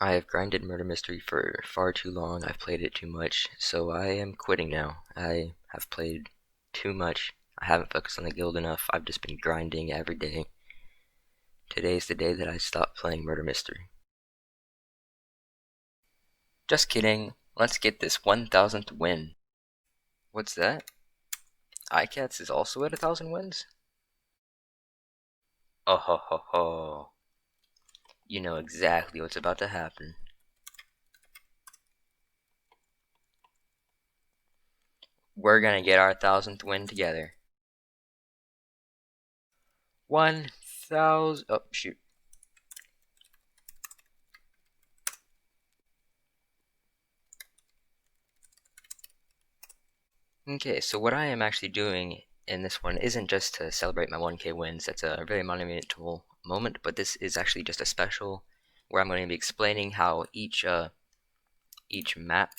I have grinded Murder Mystery for far too long. I've played it too much, so I am quitting now. I have played too much. I haven't focused on the guild enough. I've just been grinding every day. Today's the day that I stopped playing Murder Mystery. Just kidding. Let's get this 1000th win. What's that? iCats is also at 1000 wins? Oh ho ho ho. You know exactly what's about to happen. We're gonna get our 1000th win together. 1000. Oh, shoot. Okay, so what I am actually doing in this one isn't just to celebrate my 1K wins. That's a very monumental moment, but this is actually just a special where I'm going to be explaining how each map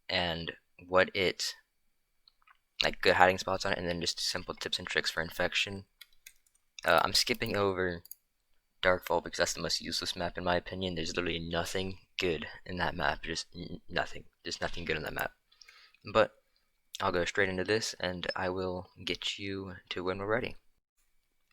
and what it like good hiding spots on it, and then just simple tips and tricks for infection. I'm skipping over Darkfall because that's the most useless map in my opinion. There's literally nothing good in that map. Just nothing. Just nothing good in that map. But I'll go straight into this and I will get you to when we're ready.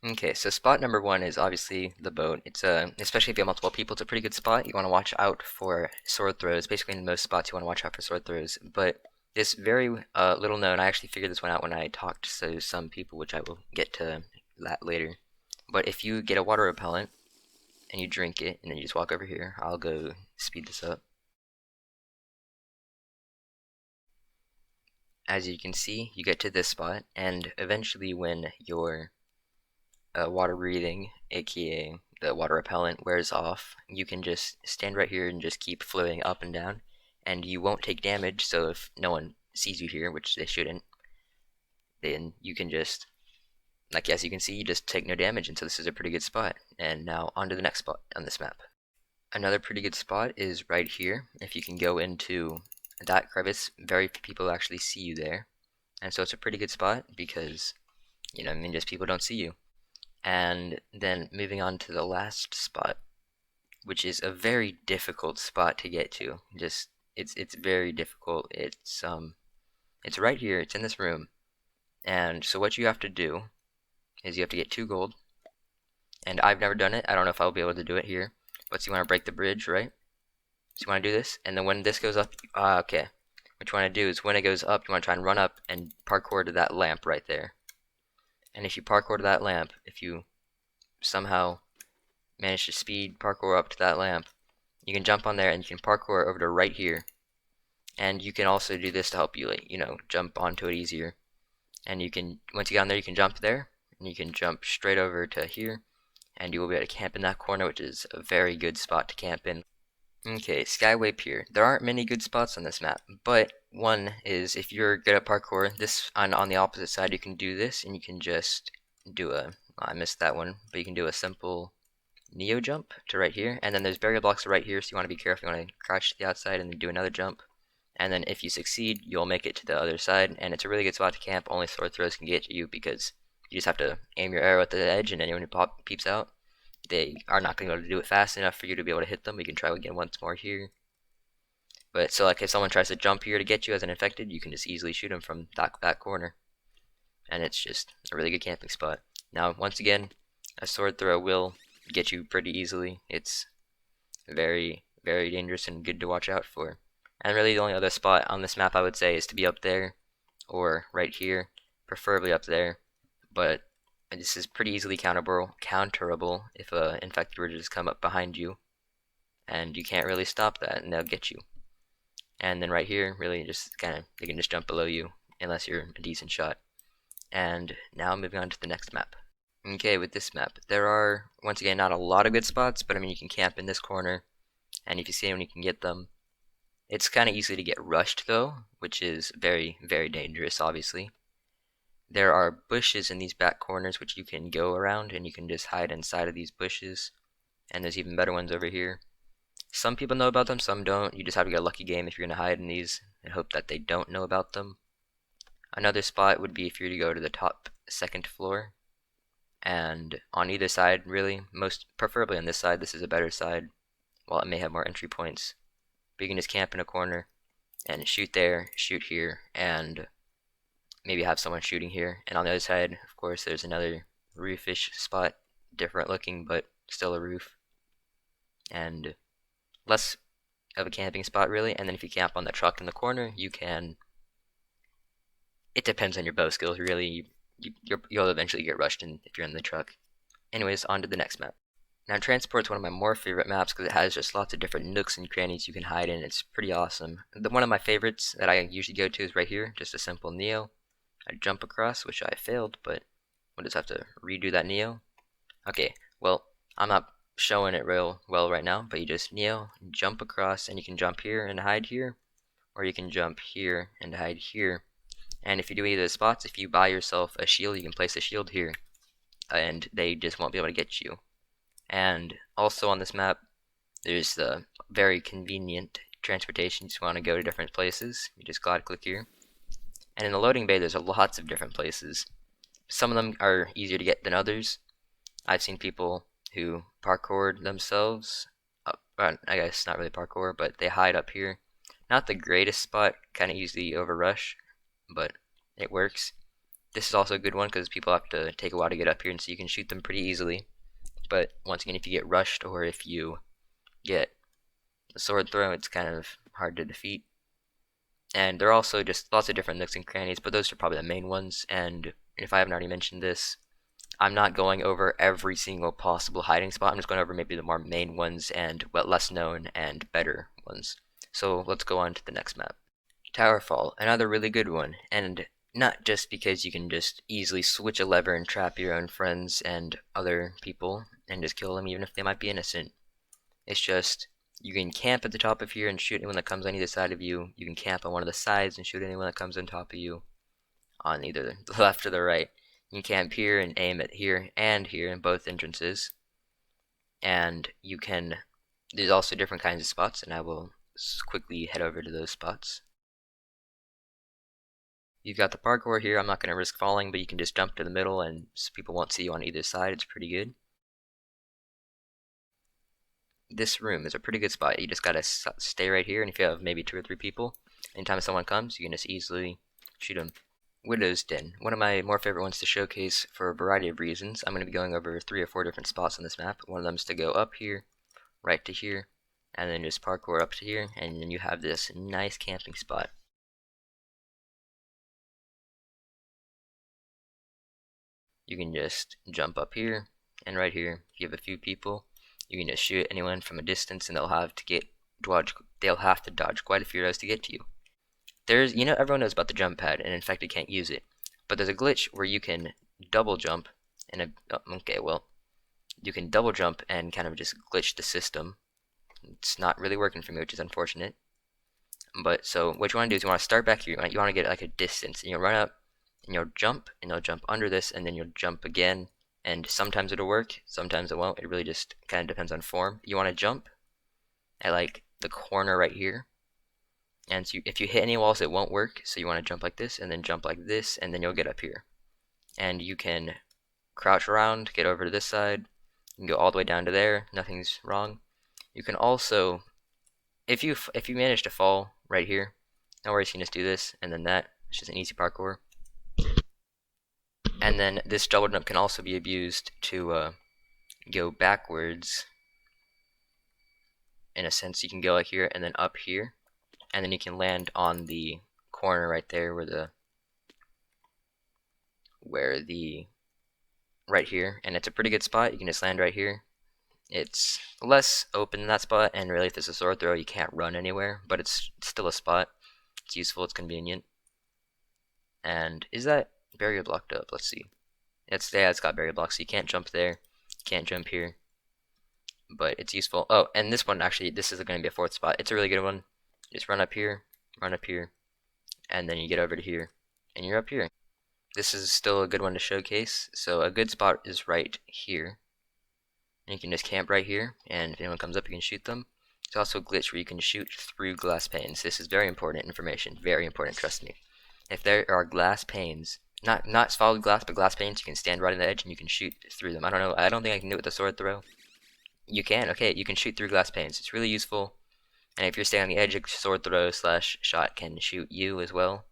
Okay, so spot number one is obviously the boat. It's especially if you have multiple people, it's a pretty good spot. You want to watch out for sword throws. Basically, in most spots, you want to watch out for sword throws. But this very little known, I actually figured this one out when I talked to some people, which I will get to that later. But if you get a water repellent and you drink it, and then you just walk over here, I'll go speed this up. As you can see, you get to this spot, and eventually, when your water breathing, aka the water repellent, wears off, you can just stand right here and just keep floating up and down, and you won't take damage. So if no one sees you here, which they shouldn't, then you can just, like as you can see, you just take no damage, and so this is a pretty good spot. And now on to the next spot on this map. Another pretty good spot is right here. If you can go into that crevice, very few people actually see you there, and so it's a pretty good spot because I mean, just people don't see you. And then moving on to the last spot, which is a very difficult spot to get to. Just it's very difficult. It's right here. It's in this room. And so what you have to do is you have to get 2 gold. And I've never done it. I don't know if I'll be able to do it here. But so you want to break the bridge, right? So you want to do this, and then when this goes up, okay. What you want to do is when it goes up, you want to try and run up and parkour to that lamp right there. And if you parkour to that lamp, if you somehow manage to speed parkour up to that lamp, you can jump on there and you can parkour over to right here. And you can also do this to help you, like, jump onto it easier. And you can, once you get on there, you can jump there, and you can jump straight over to here, and you will be able to camp in that corner, which is a very good spot to camp in. Okay, Skyway Pier. There aren't many good spots on this map, but one is if you're good at parkour, this on the opposite side, you can do this, and you can just do I missed that one, but you can do a simple Neo jump to right here, and then there's barrier blocks right here, so you want to be careful. You want to crouch to the outside and then do another jump, and then if you succeed, you'll make it to the other side, and it's a really good spot to camp. Only sword throws can get to you because you just have to aim your arrow at the edge, and anyone who peeps out, they are not going to be able to do it fast enough for you to be able to hit them. We can try again once more here. But so like if someone tries to jump here to get you as an infected, you can just easily shoot them from that corner, and it's just a really good camping spot. Now once again, a sword throw will get you pretty easily. It's very, very dangerous and good to watch out for. And really the only other spot on this map I would say is to be up there or right here, preferably up there. But this is pretty easily counterable if a infected were to just come up behind you, and you can't really stop that, and they'll get you. And then right here, really just they can just jump below you unless you're a decent shot. And now moving on to the next map. Okay, with this map, there are, once again, not a lot of good spots, but I mean, you can camp in this corner, and if you see anyone, you can get them. It's kind of easy to get rushed, though, which is very, very dangerous, obviously. There are bushes in these back corners which you can go around, and you can just hide inside of these bushes, and there's even better ones over here. Some people know about them, some don't. You just have to get a lucky game if you're going to hide in these, and hope that they don't know about them. Another spot would be if you were to go to the top second floor, and on either side, really, most preferably on this side, this is a better side. while it may have more entry points. But you can just camp in a corner and shoot there, shoot here, and maybe have someone shooting here. And on the other side, of course, there's another roofish spot, different looking, but still a roof. And less of a camping spot, really. And then if you camp on the truck in the corner, you can... It depends on your bow skills, really. You'll eventually get rushed in if you're in the truck. Anyways, on to the next map. Now, Transport's one of my more favorite maps because it has just lots of different nooks and crannies you can hide in. It's pretty awesome. One of my favorites that I usually go to is right here, just a simple Neo. I jump across, which I failed, but we'll just have to redo that Neo. Okay, well, I'm not showing it real well right now, but you just Neo, jump across, and you can jump here and hide here, or you can jump here and hide here. And if you do either of the spots, if you buy yourself a shield, you can place a shield here, and they just won't be able to get you. And also on this map, there's the very convenient transportation. You just want to go to different places. You just glide click here. And in the loading bay, there's lots of different places. Some of them are easier to get than others. I've seen people who parkour themselves. I guess not really parkour, but they hide up here. Not the greatest spot, kind of easily overrush, but it works. This is also a good one because people have to take a while to get up here, and so you can shoot them pretty easily. But once again, if you get rushed or if you get a sword throw, it's kind of hard to defeat. And there are also just lots of different nooks and crannies, but those are probably the main ones. And if I haven't already mentioned this, I'm not going over every single possible hiding spot. I'm just going over maybe the more main ones and less known and better ones. So let's go on to the next map. Towerfall, another really good one, and not just because you can just easily switch a lever and trap your own friends and other people and just kill them even if they might be innocent. It's just you can camp at the top of here and shoot anyone that comes on either side of you. You can camp on one of the sides and shoot anyone that comes on top of you on either the left or the right. You can camp here and aim at here and here in both entrances. And you can, there's also different kinds of spots, and I will quickly head over to those spots. You've got the parkour here. I'm not going to risk falling, but you can just jump to the middle and people won't see you on either side. It's pretty good. This room is a pretty good spot. You just got to stay right here, and if you have maybe 2 or 3 people, anytime someone comes, you can just easily shoot them. Widow's Den, one of my more favorite ones to showcase for a variety of reasons. I'm going to be going over 3 or 4 different spots on this map. One of them is to go up here, right to here, and then just parkour up to here, and then you have this nice camping spot. You can just jump up here and right here. If you have a few people, you can just shoot anyone from a distance, and they'll have to dodge quite a few arrows to get to you. There's, everyone knows about the jump pad, and Infected can't use it. But there's a glitch where you can double jump, and you can double jump and kind of just glitch the system. It's not really working for me, which is unfortunate. But so what you want to do is you want to start back here. You want to get like a distance, and you'll run up, and you'll jump under this, and then you'll jump again. And sometimes it'll work, sometimes it won't. It really just kind of depends on form. You want to jump at like the corner right here. And so if you hit any walls, it won't work. So you want to jump like this, and then jump like this, and then you'll get up here. And you can crouch around, get over to this side. You can go all the way down to there. Nothing's wrong. You can also, if you manage to fall right here, no worries. You can just do this, and then that. It's just an easy parkour. And then this double jump can also be abused to go backwards. In a sense, you can go like here and then up here, and then you can land on the corner right there right here, and it's a pretty good spot. You can just land right here. It's less open than that spot, and really if there's a sword throw, you can't run anywhere, but it's still a spot. It's useful, it's convenient. And is that barrier blocked up? Let's see. It's got barrier blocks, so you can't jump there, you can't jump here, but it's useful. Oh, and this one actually, this is going to be a 4th spot. It's a really good one. Just run up here, and then you get over to here, and you're up here. This is still a good one to showcase. So a good spot is right here. And you can just camp right here, and if anyone comes up, you can shoot them. There's also a glitch where you can shoot through glass panes. This is very important information, very important, trust me. If there are glass panes, not solid glass, but glass panes, you can stand right on the edge and you can shoot through them. I don't know, I don't think I can do it with a sword throw, You can, okay, you can shoot through glass panes. It's really useful. And if you're staying on the edge, a sword throw slash shot can shoot you as well.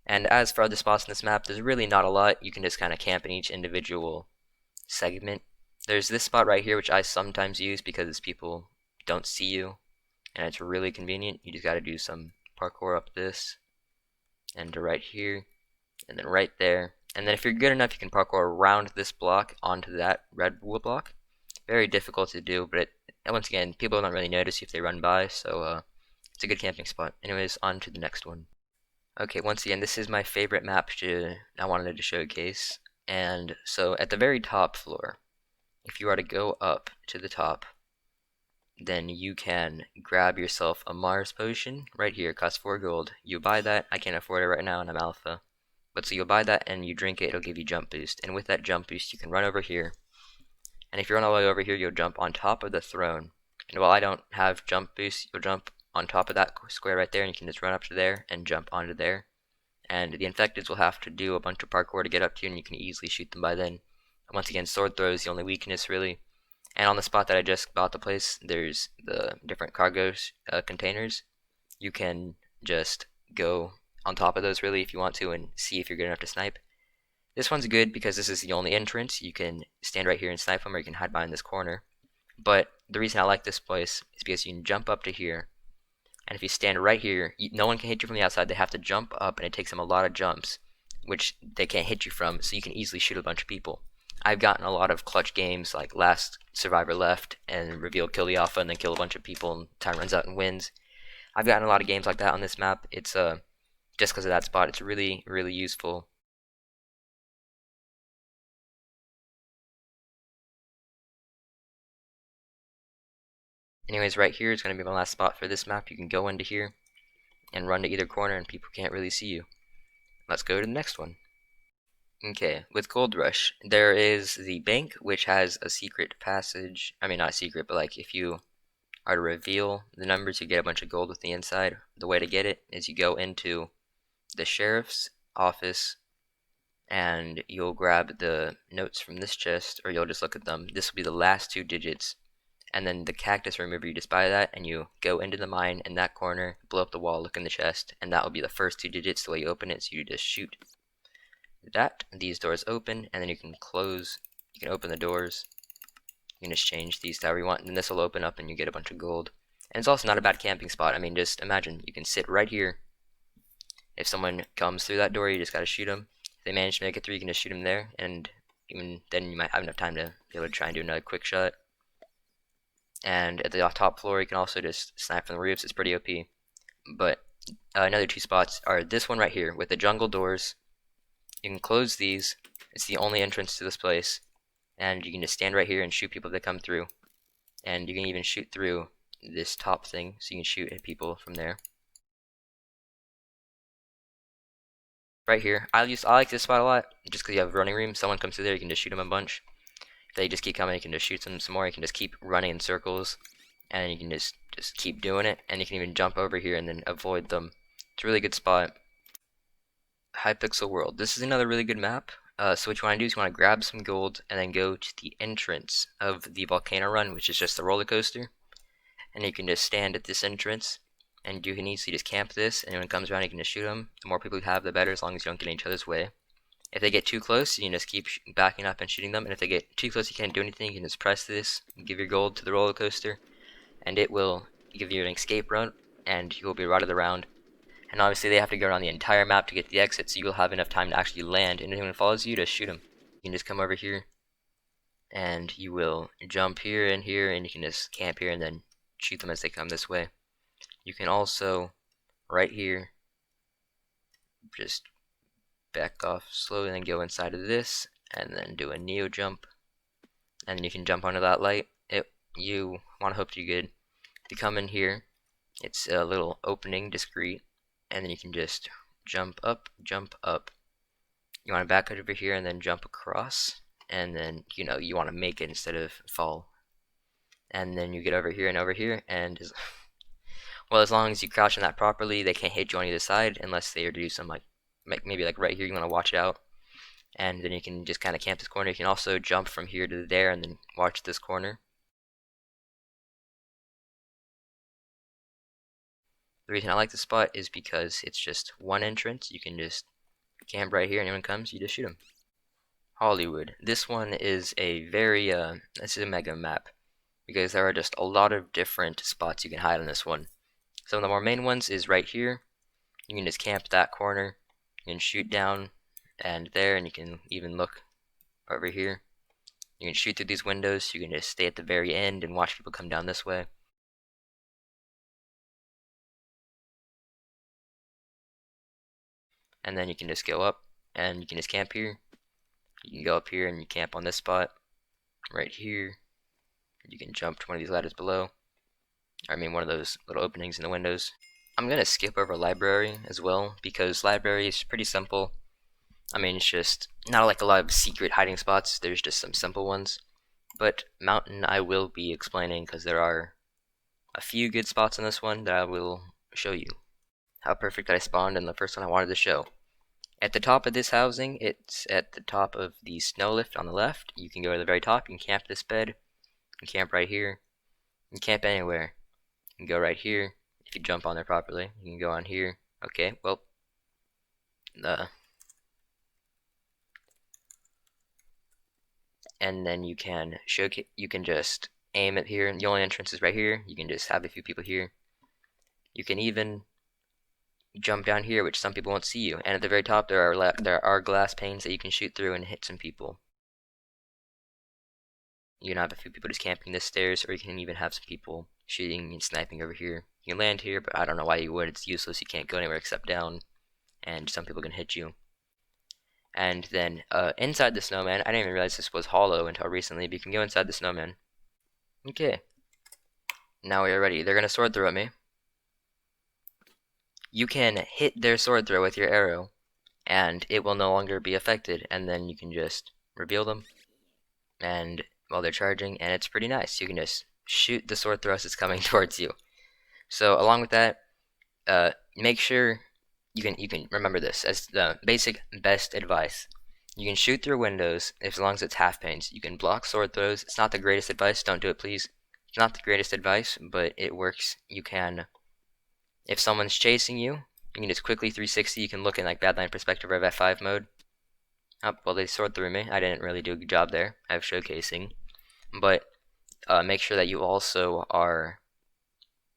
And as for other spots in this map, there's really not a lot. You can just kind of camp in each individual segment. There's this spot right here, which I sometimes use because people don't see you, and it's really convenient. You just got to do some parkour up this, and to right here, and then right there. And then if you're good enough, you can parkour around this block onto that red wood block. Very difficult to do, but once again, people don't really notice you if they run by, so it's a good camping spot. Anyways, on to the next one. Okay, once again, this is my favorite map I wanted to showcase. And so at the very top floor, if you are to go up to the top, then you can grab yourself a Mars potion right here, costs 4 gold. You buy that, I can't afford it right now and I'm alpha. But so you'll buy that and you drink it, it'll give you jump boost. And with that jump boost, you can run over here. And if you run all the way over here, you'll jump on top of the throne. And while I don't have jump boost, you'll jump on top of that square right there and you can just run up to there and jump onto there. And the infecteds will have to do a bunch of parkour to get up to you and you can easily shoot them by then. Once again, sword throw is the only weakness really. And on the spot that I just bought the place, there's the different cargo containers. You can just go on top of those really if you want to and see if you're good enough to snipe. This one's good because this is the only entrance. You can stand right here and snipe them, or you can hide behind this corner. But the reason I like this place is because you can jump up to here, and if you stand right here, no one can hit you from the outside. They have to jump up, and it takes them a lot of jumps, which they can't hit you from, so you can easily shoot a bunch of people. I've gotten a lot of clutch games like Last Survivor Left and reveal kill the alpha and then kill a bunch of people and time runs out and wins. I've gotten a lot of games like that on this map. It's just because of that spot. It's really, really useful. Anyways, right here is going to be my last spot for this map. You can go into here and run to either corner and people can't really see you. Let's go to the next one. Okay, with Gold Rush, there is the bank, which has a secret passage. I mean, not secret, but like if you are to reveal the numbers, you get a bunch of gold with the inside. The way to get it is you go into the sheriff's office and you'll grab the notes from this chest, or you'll just look at them. This will be the last 2 digits. And then the cactus remover, you just buy that and you go into the mine in that corner, blow up the wall, look in the chest, and that will be the first 2 digits the way you open it, so you just shoot that. These doors open, and then you can close, you can open the doors, you can just change these to however you want, and then this will open up and you get a bunch of gold. And it's also not a bad camping spot. I mean, just imagine, you can sit right here. If someone comes through that door, you just gotta shoot them. If they manage to make it through, you can just shoot them there, and even then you might have enough time to be able to try and do another quick shot. And at the top floor, you can also just snipe from the roofs. It's pretty OP. But another 2 spots are this one right here with the jungle doors. You can close these. It's the only entrance to this place. And you can just stand right here and shoot people that come through. And you can even shoot through this top thing, so you can shoot at people from there. Right here, I like this spot a lot, just because you have running room. Someone comes through there, you can just shoot them a bunch. If they just keep coming, you can just shoot them some more. You can just keep running in circles, and you can just keep doing it. And you can even jump over here and then avoid them. It's a really good spot. Hypixel World. This is another really good map. So what you want to do is you want to grab some gold and then go to the entrance of the volcano run, which is just the roller coaster. And you can just stand at this entrance, and you can easily just camp this. And when it comes around, you can just shoot them. The more people you have, the better, as long as you don't get in each other's way. If they get too close, you can just keep backing up and shooting them. And if they get too close, you can't do anything. You can just press this, give your gold to the roller coaster, and it will give you an escape route, and you will be routed around. And obviously, they have to go around the entire map to get the exit, so you'll have enough time to actually land. And if anyone follows you, just shoot them. You can just come over here, and you will jump here, and you can just camp here and then shoot them as they come this way. You can also, right here, just back off slowly and then go inside of this and then do a neo jump, and then you can jump onto that light. You want to hope you're good. If you come in here, it's a little opening, discreet, and then you can just jump up, jump up. You want to back over here and then jump across, and then you want to make it instead of fall. And then you get over here, and well, as long as you crouch on that properly, they can't hit you on either side unless they are to do some maybe like right here, you want to watch out. And then you can just kind of camp this corner. You can also jump from here to there and then watch this corner. The reason I like this spot is because it's just one entrance. You can just camp right here, and anyone comes, you just shoot them. Hollywood. This one is a very, this is a mega map, because there are just a lot of different spots you can hide on this one. Some of the more main ones is right here. You can just camp that corner, you can shoot down and there, and you can even look over here. You can shoot through these windows, you can just stay at the very end and watch people come down this way. And then you can just go up and you can just camp here. You can go up here and you camp on this spot right here. You can jump to one of these ladders below. I mean one of those little openings in the windows. I'm gonna skip over library as well because library is pretty simple. I mean, it's just not like a lot of secret hiding spots. There's just some simple ones. But mountain I will be explaining because there are a few good spots in this one that I will show you. How perfect I spawned in the first one I wanted to show. At the top of this housing, it's at the top of the snow lift on the left. You can go to the very top, you can camp this bed, you can camp right here, you can camp anywhere. You can go right here, if you jump on there properly, you can go on here. Okay, well, and then you can you can just aim it here, and the only entrance is right here. You can just have a few people here. You can even jump down here, which some people won't see you. And at the very top, there are glass panes that you can shoot through and hit some people. You can have a few people just camping this stairs, or you can even have some people shooting and sniping over here. You can land here, but I don't know why you would. It's useless. You can't go anywhere except down, and some people can hit you. And then inside the snowman, I didn't even realize this was hollow until recently, but you can go inside the snowman. Okay. Now we are ready. They're gonna sword throw at me. You can hit their sword throw with your arrow, and it will no longer be affected, and then you can just reveal them and while they're charging, and it's pretty nice. You can just shoot the sword throw as it's coming towards you. So along with that, make sure you can remember this as the basic best advice. You can shoot through windows as long as it's half panes. You can block sword throws. It's not the greatest advice. Don't do it, please. It's not the greatest advice, but it works. You can, if someone's chasing you, you can just quickly 360. You can look in like Badline perspective or F5 mode. Oh, well, they sword through me. I didn't really do a good job there. I have showcasing. But make sure that you also are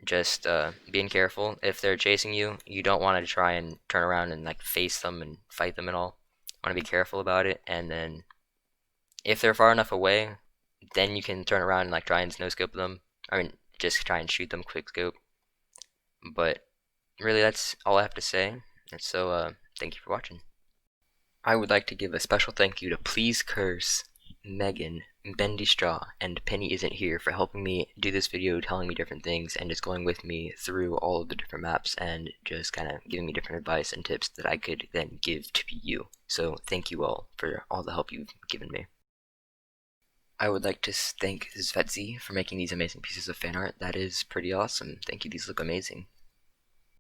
just being careful. If they're chasing you, you don't want to try and turn around and like face them and fight them at all. You want to be careful about it. And then if they're far enough away, then you can turn around and like try and no scope them. I mean, just try and shoot them quick scope. But really, that's all I have to say. And so, thank you for watching. I would like to give a special thank you to Please Curse, Megan, Bendy Straw, and Penny Isn't Here for helping me do this video, telling me different things, and just going with me through all of the different maps and just kind of giving me different advice and tips that I could then give to you. So thank you all for all the help you've given me. I would like to thank Zvetzi for making these amazing pieces of fan art. That is pretty awesome. Thank you, these look amazing.